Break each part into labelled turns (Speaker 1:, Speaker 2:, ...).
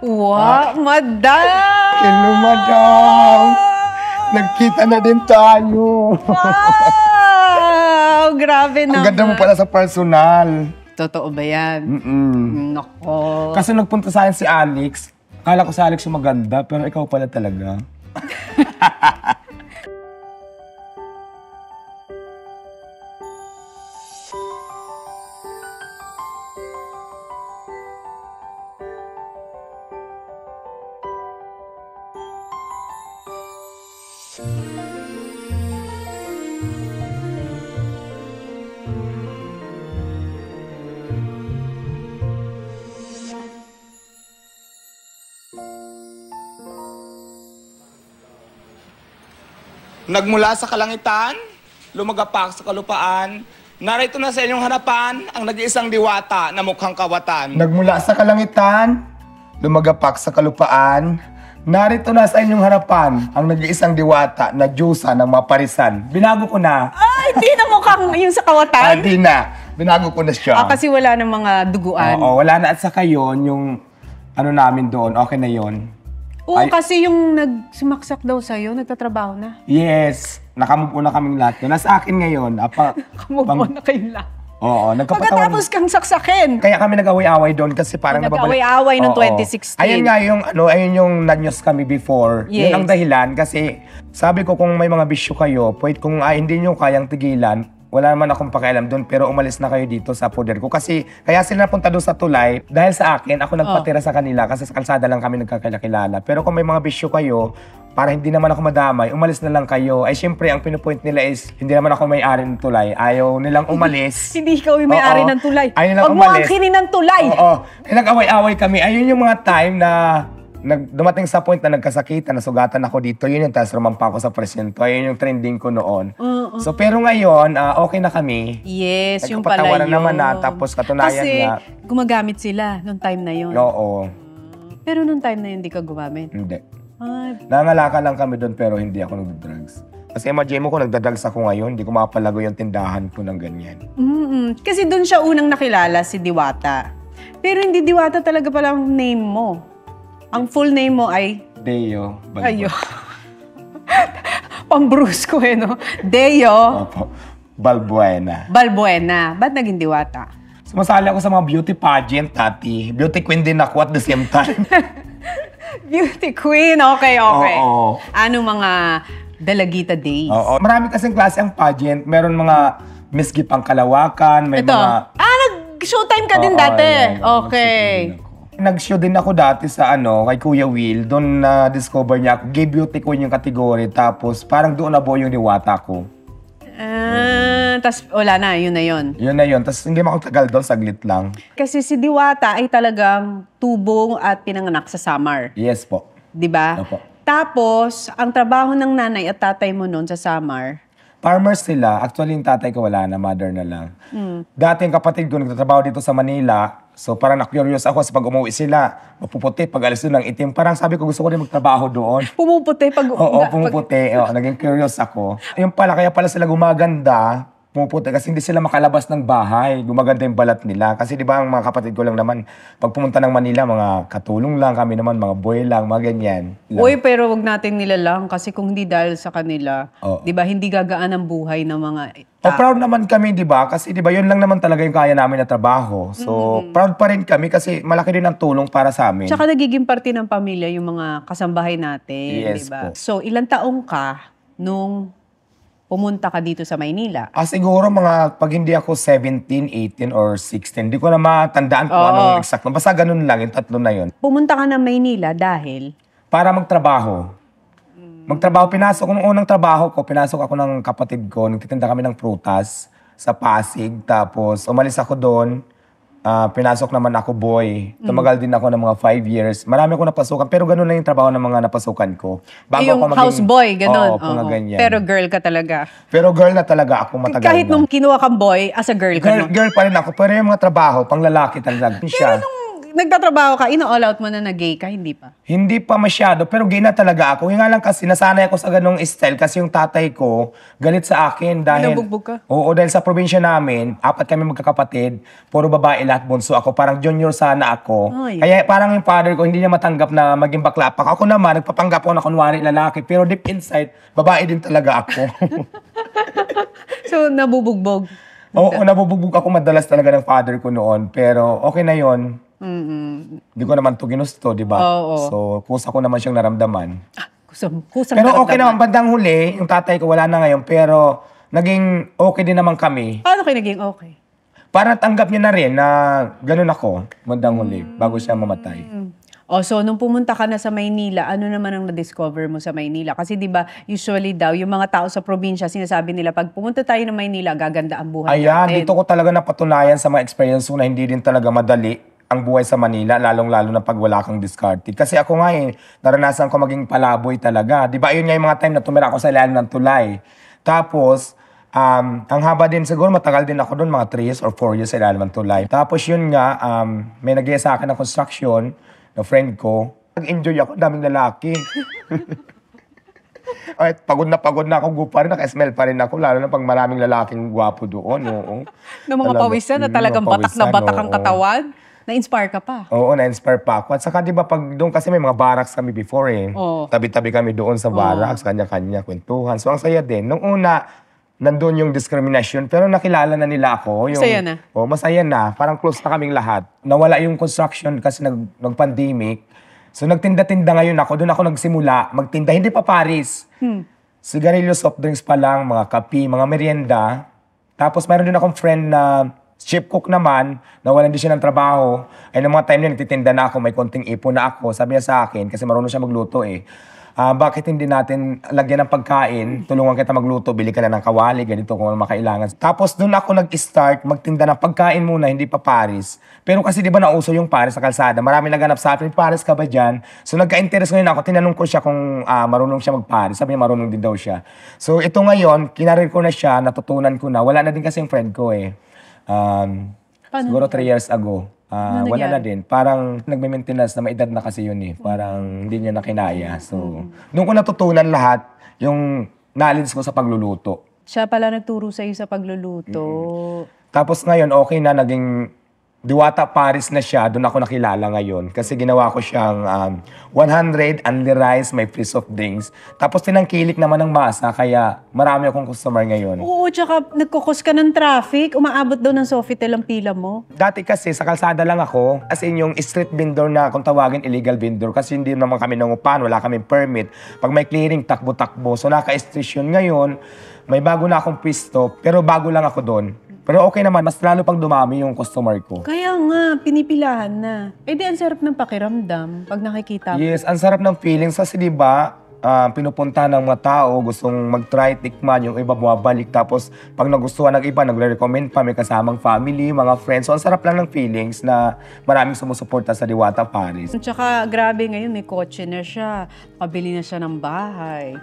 Speaker 1: Wow, madam!
Speaker 2: Hello, madam. Nagkita na din tayo.
Speaker 1: Wow! Grabe naman.
Speaker 2: Ang ganda mo pala sa personal.
Speaker 1: Totoo ba yan? Nako.
Speaker 2: Kasi nagpunta sa akin si Alex. Akala ko si Alex yung maganda, pero ikaw pala talaga.
Speaker 3: Nagmula sa kalangitan, lumagapak sa kalupaan, narito na sa inyong harapan ang nag-iisang diwata na mukhang kawatan.
Speaker 2: Nagmula sa kalangitan, lumagapak sa kalupaan, narito na sa inyong harapan ang nag-iisang diwata na Diyosa ng maparisan. Binago ko na.
Speaker 1: Ay, di na mukhang yung sa kawatan.
Speaker 2: Hindi na. Binago ko na siya.
Speaker 1: Kasi wala ng mga duguan.
Speaker 2: Oo, wala na. At saka yun, yung ano namin doon, okay na yun.
Speaker 1: Oo, kasi yung nagsumaksak daw sa'yo, nagtatrabaho na.
Speaker 2: Yes. Nakamove on na kaming lahat. Nasa akin ngayon.
Speaker 1: Kamove on na kayong lahat.
Speaker 2: Oo,
Speaker 1: Pagkatapos kang saksakin.
Speaker 2: Kaya kami nag-away-away doon kasi parang nababalik.
Speaker 1: Nag-away-away noong 2016.
Speaker 2: Ayun nga ayun yung nag-news kami before.
Speaker 1: Yes.
Speaker 2: Yun ang dahilan kasi sabi ko kung may mga bisyo kayo, pwede kung hindi nyo kayang tigilan, wala naman akong pakialam doon, pero umalis na kayo dito sa poder ko. Kasi kaya sila napunta doon sa tulay, dahil sa akin, ako nagpatira sa kanila kasi sa kalsada lang kami nagkakilala. Pero kung may mga bisyo kayo, para hindi naman ako madamay, umalis na lang kayo. Ay, syempre, ang pinupoint nila is, hindi naman ako may-ari ng tulay. Ayaw nilang umalis.
Speaker 1: Hindi ikaw yung may-ari ng tulay.
Speaker 2: Ayaw nilang
Speaker 1: Huwag
Speaker 2: umalis.
Speaker 1: mo angkinin ng tulay.
Speaker 2: Oo. Nag-away-away kami. Ayun yung mga time na dumating sa point na nagkasakitan, nasugatan ako dito. Yun yung tapos rumampa ako sa presinto. Ayun yung trending ko noon. So, pero ngayon, okay na kami.
Speaker 1: Yes, yung pala yun.
Speaker 2: Nagkapatawaran naman na, tapos katunayan
Speaker 1: kasi
Speaker 2: na.
Speaker 1: gumagamit sila nung time na yun.
Speaker 2: Oo.
Speaker 1: Pero nung time na yun, hindi ka gumamit.
Speaker 2: Hindi.
Speaker 1: Ay,
Speaker 2: Nangalaka lang kami doon pero hindi ako nagda-drugs. Kasi imagine mo kung nagda-drugs ako ngayon, hindi ko mapalago yung tindahan ko ng ganyan.
Speaker 1: Kasi doon siya unang nakilala, si Diwata. Pero hindi Diwata talaga pala ang name mo. Ang full name mo ay?
Speaker 2: Deo.
Speaker 1: Ayo. Pambrusko no? Deo.
Speaker 2: Opo. Balbuena.
Speaker 1: Balbuena. Ba't naging Diwata?
Speaker 2: Sumasali ako sa mga beauty pageant, Tati. Beauty queen din ako at the same time.
Speaker 1: Beauty queen. Okay.
Speaker 2: Oo.
Speaker 1: Ano mga Dalagita days?
Speaker 2: Oo. Marami kasing klase ang pageant. Meron mga Miss Gipang Kalawakan, may
Speaker 1: Ito.
Speaker 2: mga...
Speaker 1: Nag-showtime ka din dati. Okay.
Speaker 2: Nag-show din ako dati sa kay Kuya Will. Doon na-discover niya ako. Gay beauty queen yung kategory. Tapos parang doon na buo yung Diwata ko.
Speaker 1: Tapos wala na, yun na yun.
Speaker 2: Yun na yun. Tapos hindi makatagal doon, saglit lang.
Speaker 1: Kasi si Diwata ay talagang tubong at pinanganak sa Samar.
Speaker 2: Yes po.
Speaker 1: Di ba?
Speaker 2: Opo.
Speaker 1: Tapos, ang trabaho ng nanay at tatay mo noon sa Samar,
Speaker 2: Farmers sila. Actually, yung tatay ko wala na, mother na lang. Dati yung kapatid ko nagtatrabaho dito sa Manila. So parang na-curious ako sa pag umuwi sila. Mapuputi, pag alis doon ng itim. Parang sabi ko gusto ko rin magtrabaho doon.
Speaker 1: pumuputi pag...
Speaker 2: Oo, pumuputi. Naging curious ako. Yung pala, kaya pala sila gumaganda. Pumuputi kasi hindi sila makalabas ng bahay. Gumaganda yung balat nila. Kasi di ba ang mga kapatid ko lang naman, pag pumunta ng Manila, mga katulong lang kami naman, mga boy lang, mga ganyan.
Speaker 1: Uy, pero wag natin nilalang kasi kung hindi dahil sa kanila,
Speaker 2: Oo.
Speaker 1: di ba, hindi gagaan ang buhay ng mga
Speaker 2: Proud naman kami, di ba? Kasi di ba, yun lang naman talaga yung kaya namin na trabaho. So, proud pa rin kami kasi malaki din ang tulong para sa amin.
Speaker 1: Tsaka nagiging parte ng pamilya yung mga kasambahay natin,
Speaker 2: Yes
Speaker 1: di ba?
Speaker 2: po.
Speaker 1: So, ilang taong ka nung pumunta ka dito sa Maynila?
Speaker 2: Siguro mga pag hindi ako 17, 18, or 16, di ko na matandaan kung anong exact. Basta ganun lang, yung tatlo na yun.
Speaker 1: Pumunta ka ng Maynila dahil?
Speaker 2: Para magtrabaho. Magtrabaho, nung unang trabaho ko, pinasok ako ng kapatid ko, nagtitinda kami ng prutas sa Pasig. Tapos umalis ako doon, pinasok naman ako boy. Tumagal din ako ng mga 5 years. Marami ako napasukan, pero ganun lang yung trabaho ng mga napasukan ko.
Speaker 1: Yung houseboy, ganun.
Speaker 2: Oo, mga ganyan.
Speaker 1: Pero girl ka talaga.
Speaker 2: Pero girl na talaga ako matagal
Speaker 1: Kahit
Speaker 2: na.
Speaker 1: nung kinuha kang boy, as a girl ka
Speaker 2: Girl pa rin ako, pero yung mga trabaho, pang lalaki talaga.
Speaker 1: Pero nung nagtatrabaho ka, ino-all out mo na gay ka, hindi pa?
Speaker 2: Hindi pa masyado, pero gay na talaga ako. Yung nga lang kasi, nasanay ako sa ganong style kasi yung tatay ko, galit sa akin dahil...
Speaker 1: Binubugbog ka?
Speaker 2: Oo, dahil sa probinsya namin, 4 kami magkakapatid, puro babae lahat, bunso ako. Parang junior sana ako.
Speaker 1: Ay.
Speaker 2: Kaya parang yung father ko, hindi niya matanggap na maging baklapak. Ako naman, nagpapanggap ako na kunwari lalaki, pero deep inside, babae din talaga ako.
Speaker 1: So, nabubugbog.
Speaker 2: Oo, nabubugbog ako madalas talaga ng father ko noon, pero okay na yon. Hindi ko naman to ginusto, di ba?
Speaker 1: Oo.
Speaker 2: So, kusa ko naman siyang naramdaman.
Speaker 1: Kusang
Speaker 2: Pero okay
Speaker 1: naramdaman.
Speaker 2: naman, bandang huli, yung tatay ko wala na ngayon, pero naging okay din naman kami.
Speaker 1: Paano kayo naging okay?
Speaker 2: Para tanggap niya na rin na ganun ako, bandang huli, bago siya mamatay.
Speaker 1: So nung pumunta ka na sa Maynila, ano naman ang na-discover mo sa Maynila? Kasi 'di ba, usually daw yung mga tao sa probinsya sinasabi nila pag pumunta tayo ng Maynila, gaganda ang buhay
Speaker 2: Ayan,
Speaker 1: natin.
Speaker 2: dito ko talaga napatunayan sa mga experience ko na hindi din talaga madali ang buhay sa Manila, lalong-lalo na pag wala kang discarded. Kasi ako nga naranasan ko maging palaboy talaga. Di ba, yun nga yung mga time na tumira ako sa ilalim ng tulay. Tapos, ang haba din siguro, matagal din ako doon, mga 3 years or 4 years sa ilalim ng tulay. Tapos yun nga, may nag sa akin ng construction, na friend ko. Nag-enjoy ako, daming lalaki. Ay, pagod na ako, gupa rin, naka-smell pa rin ako, lalo na pag maraming lalaking gwapo doon. Oo.
Speaker 1: Na mga pawisan na talagang batak na batak ang katawan, na-inspire ka pa.
Speaker 2: Oo, na-inspire pa ako. At saka, di ba, pag doon kasi may mga barracks kami before
Speaker 1: Oo.
Speaker 2: Tabi-tabi kami doon sa barracks, kanya-kanya, kwentuhan. So, ang saya din. Nung una, nandun yung discrimination, pero nakilala na nila ako.
Speaker 1: Masaya na?
Speaker 2: Oo, masaya na. Parang close na kaming lahat. Nawala yung construction kasi nag-pandemic. So, nagtinda-tinda ngayon ako. Doon ako nagsimula magtinda. Hindi pa Paris. Sigarilyo, soft drinks pa lang, mga kape, mga merienda. Tapos, mayroon din akong friend na chef cook naman, nawalan din siya ng trabaho. Ay, noong mga time na nagtitinda na ako, may konting ipon na ako. Sabi niya sa akin, kasi marunong siya magluto bakit hindi natin lagyan ng pagkain, tulungan kita magluto, bili ka na ng kawali, ganito kung ano makailangan. Tapos doon ako nag-start magtinda ng pagkain muna, hindi pa Paris. Pero kasi di ba nauso yung Paris sa kalsada, marami naghanap sa akin, Paris ka ba dyan? So nagka-interest ngayon ako, tinanong ko siya kung marunong siya mag-Paris. Sabi niya marunong din daw siya. So ito ngayon, kinarir ko na siya, natutunan ko na. Wala na din kasi yung friend ko siguro 3 years ago.
Speaker 1: Ano
Speaker 2: Wala na
Speaker 1: nangyari?
Speaker 2: din. Parang nagme-maintenance na may edad na kasi yun Parang hindi niya na kinaya. So, doon ko natutunan lahat yung knowledge ko sa pagluluto.
Speaker 1: Siya pala nagturo sa'yo sa pagluluto.
Speaker 2: Tapos ngayon, okay na, naging Diwata Paris na siya. Doon ako nakilala ngayon. Kasi ginawa ko siyang 100 only rice, may free soft drinks. Tapos tinangkilik naman ng masa, kaya marami akong customer ngayon.
Speaker 1: Oo, tsaka nagkukos ka ng traffic, umaabot daw ng Sofitel ang pila mo.
Speaker 2: Dati kasi sa kalsada lang ako, as in yung street vendor na kung tawagin illegal vendor kasi hindi naman kami nangupahan, wala kaming permit. Pag may clearing, takbo-takbo. So naka-street yun ngayon, may bago na akong pwesto, pero bago lang ako doon. Pero okay naman, mas lalo pang dumami yung customer ko.
Speaker 1: Kaya nga, pinipilahan na. Eh di, ang sarap ng pakiramdam pag nakikita mo.
Speaker 2: Yes, ang sarap ng feelings kasi di ba, pinupunta ng mga tao, gustong mag-try, tikman, yung iba bumabalik. Tapos pag nagustuhan ng iba, nagre-recommend pa, may kasamang family, mga friends. So ang sarap lang ng feelings na maraming sumusuporta sa Diwata Paris.
Speaker 1: Tsaka grabe ngayon, may kotse na siya. Pabili na siya ng bahay.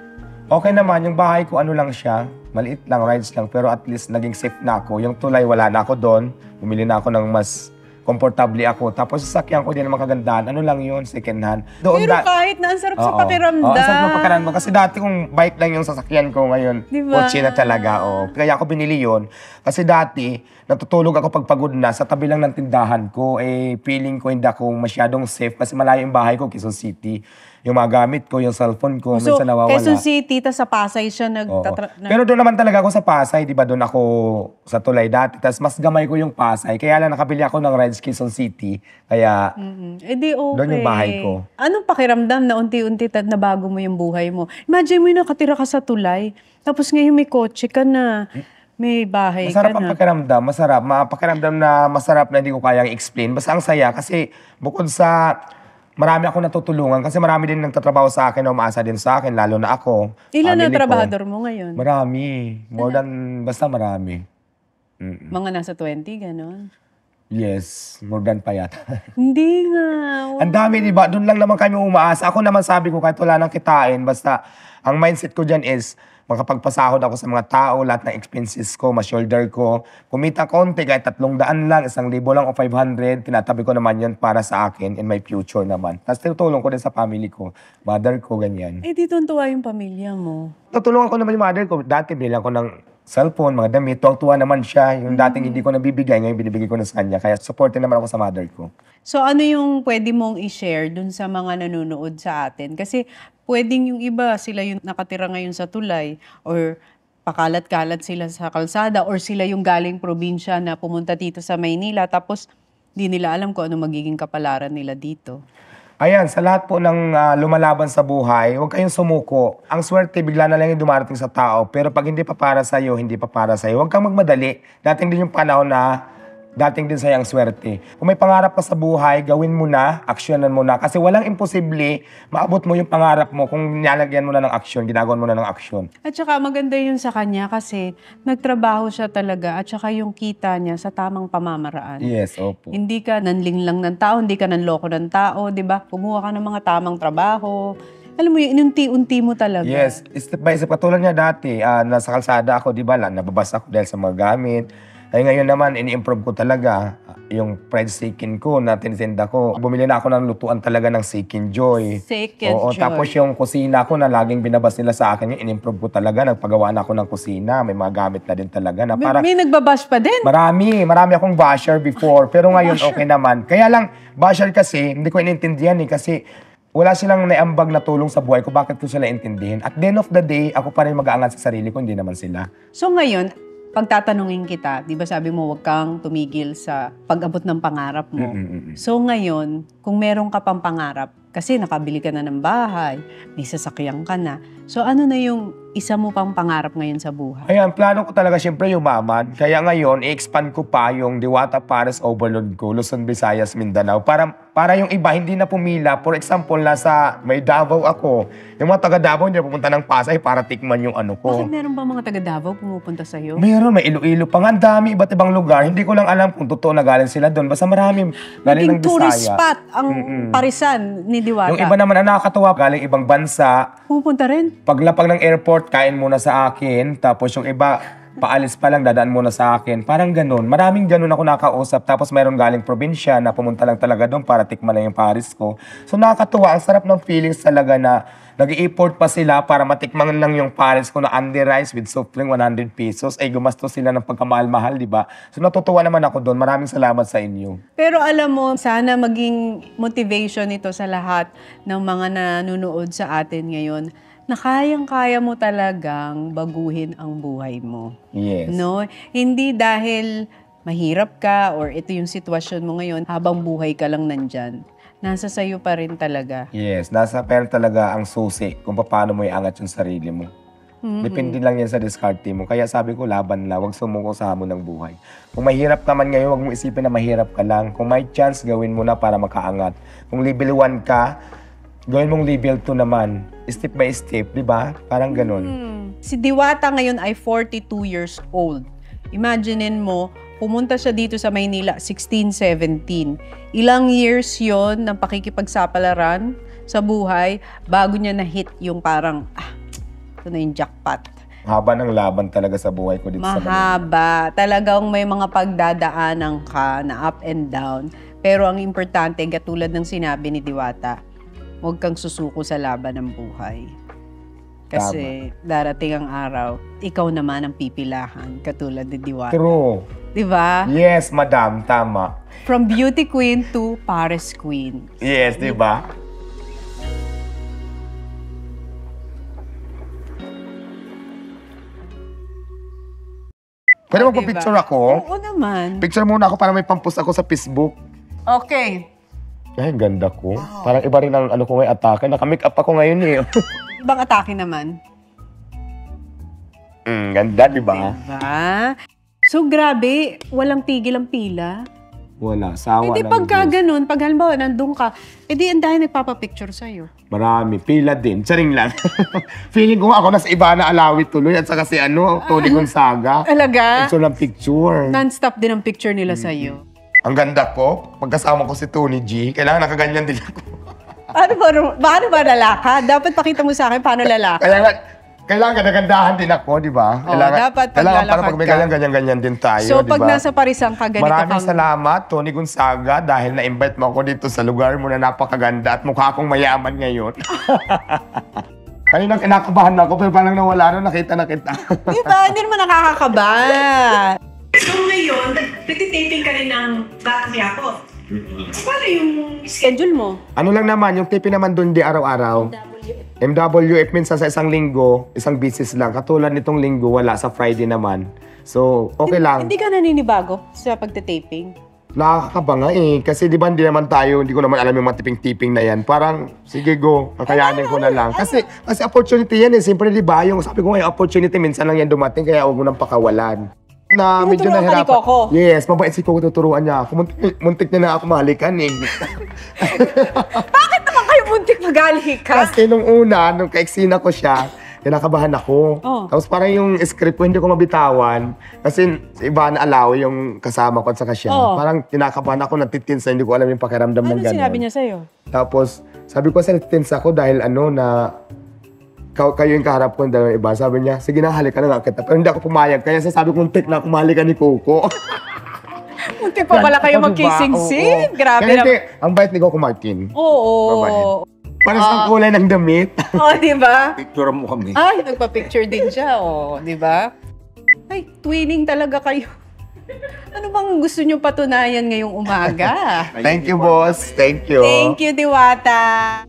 Speaker 2: Okay naman, yung bahay ko ano lang siya, maliit lang, rides lang, pero at least naging safe na ako. Yung tulay, wala na ako doon. Bumili na ako ng mas komportable ako. Tapos sasakyan ko din ng mga kagandahan. Ano lang yun, second hand. Doon
Speaker 1: Pero kahit na ang sarap sa
Speaker 2: Oo.
Speaker 1: pakiramdam.
Speaker 2: Oo, ang sarap ng pakiramdam. Kasi dati kung bike lang yung sasakyan ko ngayon,
Speaker 1: Diba?
Speaker 2: kotse na talaga. Oo. Kaya ako binili yun. Kasi dati, natutulog ako pag pagod na sa tabi lang ng tindahan ko. Feeling ko hindi ako masyadong safe kasi malayo yung bahay ko, Quezon City. Yung mga gamit ko, yung cellphone ko,
Speaker 1: So,
Speaker 2: minsan nawawala.
Speaker 1: Quezon City, tas sa Pasay siya
Speaker 2: Oo. Pero doon naman talaga ako sa Pasay, di ba? Doon ako sa Tulay dati. Tapos mas gamay ko yung Pasay. Kaya lang nakabili ako ng rides Quezon City. Kaya
Speaker 1: Eh di okay.
Speaker 2: Doon yung bahay ko.
Speaker 1: Anong pakiramdam na unti-unti nabago mo yung buhay mo? Imagine mo yung nakatira ka sa tulay, tapos ngayon may kotse ka na, may bahay
Speaker 2: masarap
Speaker 1: ka
Speaker 2: ang
Speaker 1: na.
Speaker 2: pakiramdam. Masarap. Pakiramdam na masarap na hindi ko kayang explain. Basta ang saya kasi bukod sa marami ako natutulungan kasi marami din nagtatrabaho sa akin na umaasa din sa akin, lalo na ako.
Speaker 1: Ilan na
Speaker 2: family ko.
Speaker 1: trabahador mo ngayon?
Speaker 2: Marami. More than, basta marami.
Speaker 1: Mga nasa 20, gano'n?
Speaker 2: Yes, more than pa yata.
Speaker 1: Hindi nga.
Speaker 2: Ang dami, di ba? Doon lang naman kami umaasa. Ako naman sabi ko, kahit wala nang kitain, basta ang mindset ko dyan is makapagpasahod ako sa mga tao, lahat ng expenses ko, ma-shoulder ko. Kumita konti, kahit 300 lang, 1,000 lang o 500, tinatabi ko naman yun para sa akin in my future naman. Tapos tinutulong ko din sa family ko, mother ko, ganyan.
Speaker 1: Eh, di tuntua yung pamilya mo.
Speaker 2: Tutulungan ko naman yung mother ko. Dati bilang ko ng cellphone, mga damit, tuwang-tuwa naman siya. Yung dating hindi ko nabibigay, ngayon binibigay ko na sa kanya. Kaya supportin naman ako sa mother ko.
Speaker 1: So, ano yung pwede mong i-share dun sa mga nanonood sa atin? Kasi pwedeng yung iba, sila yung nakatira ngayon sa tulay or pakalat-kalat sila sa kalsada or sila yung galing probinsya na pumunta dito sa Maynila tapos di nila alam kung ano magiging kapalaran nila dito.
Speaker 2: Ayan, sa lahat po ng lumalaban sa buhay, huwag kayong sumuko. Ang swerte, bigla na lang yung dumarating sa tao. Pero pag hindi pa para sa'yo, hindi pa para sa'yo. Huwag kang magmadali. Dating din yung panahon na dating din sa'yo ang swerte. Kung may pangarap ka sa buhay, gawin mo na, aksyonan mo na. Kasi walang imposible, maabot mo yung pangarap mo kung nilagyan mo na ng aksyon, ginagawan mo na ng aksyon.
Speaker 1: At saka maganda yun sa kanya kasi nagtrabaho siya talaga at saka yung kita niya sa tamang pamamaraan.
Speaker 2: Yes, opo.
Speaker 1: Hindi ka nanling lang ng tao, hindi ka nanloko ng tao, di ba? Kumuha ka ng mga tamang trabaho. Alam mo yun, inunti-unti mo talaga.
Speaker 2: Yes, step by step. Katulad niya dati, nasa kalsada ako, di ba, nababasa ako dahil sa mga gamit. Ay ngayon naman, ini-improve ko talaga yung fried chicken ko na tinitinda ko. Bumili na ako ng lutuan talaga ng Chicken Joy.
Speaker 1: Chicken
Speaker 2: Oo,
Speaker 1: Joy.
Speaker 2: tapos yung kusina ko na laging binabas nila sa akin, yung in-improve ko talaga. Nagpagawa na ako ng kusina. May mga gamit na din talaga. Na parang,
Speaker 1: May nagbabash pa din.
Speaker 2: marami akong basher before. Pero ngayon, okay naman. Kaya lang, basher kasi, hindi ko inintindihan kasi wala silang naiambag na tulong sa buhay ko. Bakit ko sila intindihin? At the end of the day, ako pa rin mag-aangat sa sarili ko, hindi naman sila.
Speaker 1: So ngayon, pagtatanungin kita, di ba sabi mo huwag kang tumigil sa pag-abot ng pangarap mo. So ngayon, kung meron ka pang pangarap, kasi nakabili ka na ng bahay, may sasakyan ka na. So ano na yung isa mo pang pangarap ngayon sa buhay?
Speaker 2: Ayan, plano ko talaga siyempre yumaman. Kaya ngayon, i-expand ko pa yung Diwata Pares Overload ko, Luzon, Visayas, Mindanao. Para yung iba hindi na pumila. For example, nasa may Davao ako. Yung mga taga Davao hindi na pupunta ng Pasay para tikman yung ano ko.
Speaker 1: Bakit meron ba mga taga Davao pumupunta sa'yo?
Speaker 2: Meron, may Iloilo pa nga. Ang dami, iba't ibang lugar. Hindi ko lang alam kung totoo na galing sila doon. Basta marami galing ng
Speaker 1: Naging tourist
Speaker 2: Bisaya.
Speaker 1: spot ang Parisan ni Diwata.
Speaker 2: Yung iba naman ang nakakatuwa, galing ibang bansa.
Speaker 1: Pupunta rin.
Speaker 2: Paglapag ng airport, kain muna sa akin. Tapos yung iba, paalis pa lang, dadaan muna sa akin. Parang ganun. Maraming ganun ako nakausap. Tapos mayroong galing probinsya na pumunta lang talaga doon para tikman lang yung Paris ko. So nakakatuwa. Ang sarap ng feelings talaga na nag-i-import pa sila para matikman lang yung Paris ko na Andy Rice with soft drink 100 pesos. Ay gumastos sila ng pagkamahal-mahal, di ba? So natutuwa naman ako doon. Maraming salamat sa inyo.
Speaker 1: Pero alam mo, sana maging motivation ito sa lahat ng mga nanonood sa atin ngayon na kayang-kaya mo talagang baguhin ang buhay mo.
Speaker 2: Yes.
Speaker 1: No? Hindi dahil mahirap ka or ito yung sitwasyon mo ngayon, habang buhay ka lang nandyan. Nasa sayo pa rin talaga.
Speaker 2: Yes, nasa pera talaga ang susi kung paano mo iangat yung sarili mo. Depende lang yan sa diskarte mo. Kaya sabi ko, laban na, huwag sumuko sa hamon ng buhay. Kung mahirap naman ngayon, huwag mong isipin na mahirap ka lang. Kung may chance, gawin mo na para makaangat. Kung level 1 ka, gawin mong level 2 naman. Step by step, di ba? Parang ganun.
Speaker 1: Si Diwata ngayon ay 42 years old. Imaginein mo, pumunta siya dito sa Maynila, 16, 17. Ilang years yon ng pakikipagsapalaran sa buhay bago niya na-hit yung parang, ito na yung jackpot.
Speaker 2: Haba ng laban talaga sa buhay ko dito sa Manila.
Speaker 1: Mahaba. Talagang may mga pagdadaanan ka na up and down. Pero ang importante, katulad ng sinabi ni Diwata, huwag kang susuko sa laban ng buhay. Kasi darating ang araw, ikaw naman ang pipilahan, katulad ni Diwata.
Speaker 2: True.
Speaker 1: Di ba?
Speaker 2: Yes, madam. Tama.
Speaker 1: From beauty queen to Paris queen.
Speaker 2: Yes, di ba? Pwede mo picture ako?
Speaker 1: Oo naman.
Speaker 2: Picture muna ako para may pampost ako sa Facebook.
Speaker 1: Okay.
Speaker 2: Ay, ganda ko. Parang iba rin ang ano ko ngayon, atake. Naka-make up ako ngayon eh.
Speaker 1: Ibang atake naman.
Speaker 2: Ganda, di ba?
Speaker 1: Diba? So, grabe. Walang tigil ang pila.
Speaker 2: Wala, sawa
Speaker 1: Hindi
Speaker 2: lang.
Speaker 1: pagka
Speaker 2: Diyos.
Speaker 1: ganun, pag halimbawa nandun ka, edi ang dahil nagpapapicture sa'yo.
Speaker 2: Marami, pila din. Charing lang. Feeling ko ako nasa iba na alawit tuloy at saka si Tony Gonzaga.
Speaker 1: Talaga?
Speaker 2: Picture ng picture.
Speaker 1: Non-stop din ang picture nila sa'yo.
Speaker 2: Ang ganda ko. Pagkasama ko si Tony G, kailangan nakaganyan din ako.
Speaker 1: Paano ba lalakad? Dapat pakita mo sa akin paano lalakad.
Speaker 2: Kailangan ganagandahan din ako, di ba?
Speaker 1: Oo, dapat pag
Speaker 2: kailangan para
Speaker 1: lalakad
Speaker 2: pag may
Speaker 1: ka.
Speaker 2: ganyan-ganyan din tayo,
Speaker 1: So,
Speaker 2: di ba?
Speaker 1: pag nasa Parisang ka, ganito
Speaker 2: Maraming
Speaker 1: kang...
Speaker 2: salamat, Tony Gonzaga, dahil na-invite mo ako dito sa lugar mo na napakaganda at mukha akong mayaman ngayon. Kanina kinakabahan ako, pero parang nawala na, nakita na kita.
Speaker 1: Diba? Hindi naman nakakakaba.
Speaker 4: So ngayon, nagtitaping ka rin ng Batang Quiapo. Paano yung
Speaker 1: Schedule mo?
Speaker 2: Ano lang naman, yung tipi naman doon di araw-araw. MWF minsan sa isang linggo, isang business lang. Katulad nitong linggo, wala sa Friday naman. So, okay lang.
Speaker 1: Hindi ka naninibago sa pagtitaping?
Speaker 2: Nakakaba nga eh. Kasi di ba hindi naman tayo, hindi ko naman alam yung mga tiping-tiping na yan. Parang, sige go, kakayanin ko na lang. Kasi opportunity yan eh. Siyempre di ba, yung sabi ko nga, opportunity minsan lang yan dumating, kaya huwag mo nang pakawalan. Na medyo
Speaker 1: Tinuturuan ka ni
Speaker 2: nahirapan.
Speaker 1: Coco?
Speaker 2: Yes, mabait si Coco, tuturuan niya ako. Muntik niya na ako mahalikan eh.
Speaker 1: Bakit naman kayo muntik magali ka?
Speaker 2: Kasi nung una, nung kaeksina ko siya, kinakabahan ako.
Speaker 1: Oh.
Speaker 2: Tapos parang yung script ko hindi ko mabitawan. Kasi iba na alaw yung kasama ko at saka siya.
Speaker 1: Oh.
Speaker 2: Parang kinakabahan ako, natitinsa, hindi ko alam yung pakiramdam ng
Speaker 1: Ano
Speaker 2: gano'n.
Speaker 1: sinabi niya sa'yo?
Speaker 2: Tapos, sabi ko sa natitinsa ako dahil na kayo yung kaharap ko ng dalawang iba. Sabi niya, sige na, halika na nga kita. Pero hindi ako pumayag. Kaya sabi ko, tek na, kumahalikan ni Coco.
Speaker 1: Muntik pa pala kayo
Speaker 2: Diba?
Speaker 1: mag-kissing
Speaker 2: Oo.
Speaker 1: scene. Grabe
Speaker 2: Kaya hindi,
Speaker 1: naman.
Speaker 2: ang bait ni Coco Martin.
Speaker 1: Oo.
Speaker 2: Mabait. Para sa kulay ng damit.
Speaker 1: Oo, di ba?
Speaker 2: Picture mo kami.
Speaker 1: Ay, nagpa-picture din siya. Oo, di ba? Ay, twinning talaga kayo. Ano bang gusto niyo patunayan ngayong umaga?
Speaker 2: Thank you, boss. Thank you.
Speaker 1: Thank you, Diwata.